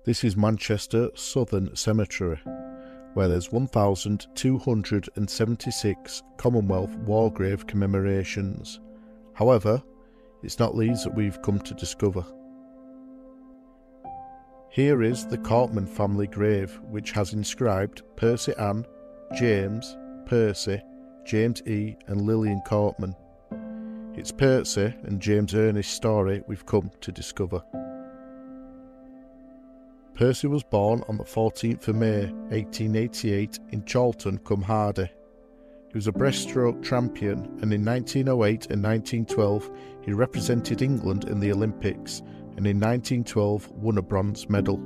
This is Manchester Southern Cemetery, where there's 1,276 Commonwealth War Grave commemorations. However, it's not these that we've come to discover. Here is the Courtman family grave, which has inscribed Percy Ann, James, Percy, James E and Lillian Courtman. It's Percy and James Ernest's story we've come to discover. Percy was born on the 14th of May 1888 in Chorlton-cum-Hardy. He was a breaststroke champion, and in 1908 and 1912 he represented England in the Olympics, and in 1912 won a bronze medal.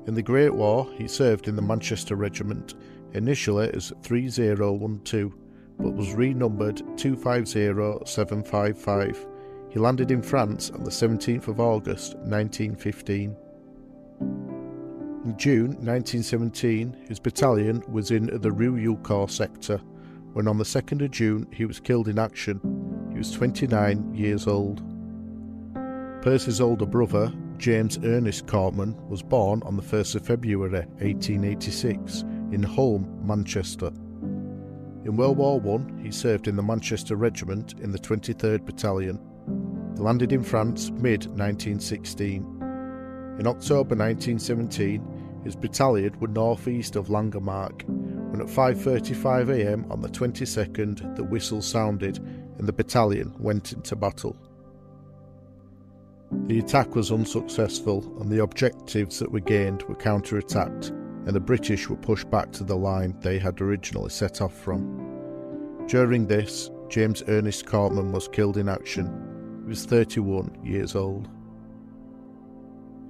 In the Great War he served in the Manchester Regiment, initially as 3012, but was renumbered 250755. He landed in France on the 17th of August 1915. In June 1917 his battalion was in the Rue-Youcault sector, when on the 2nd of June he was killed in action. He was 29 years old. Percy's older brother, James Ernest Courtman, was born on the 1st of February 1886 in Holme, Manchester. In World War I he served in the Manchester Regiment in the 23rd Battalion. He landed in France mid-1916. In October 1917 his battalion were north-east of Langemarck, when at 5:35 am on the 22nd the whistle sounded and the battalion went into battle. The attack was unsuccessful, and the objectives that were gained were counter-attacked, and the British were pushed back to the line they had originally set off from. During this, James Ernest Courtman was killed in action. He was 31 years old.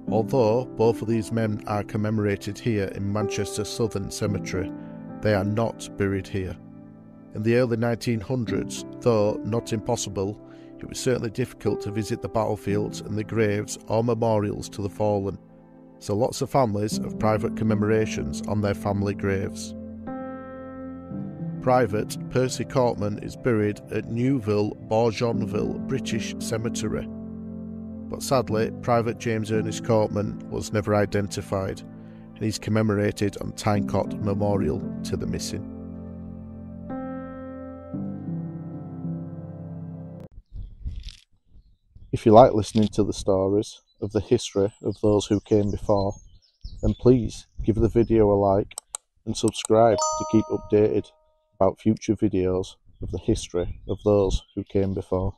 Although both of these men are commemorated here in Manchester Southern Cemetery, they are not buried here. In the early 1900s, though not impossible, it was certainly difficult to visit the battlefields and the graves or memorials to the fallen, so lots of families have private commemorations on their family graves. Private Percy Courtman is buried at NeuvilleBourjonvalBritishCemetery, but sadly Private James Ernest Courtman was never identified, and he's commemorated on Tyne Memorial to the missing. If you like listening to the stories of the history of those who came before, then please give the video a like and subscribe to keep updated about future videos of the history of those who came before.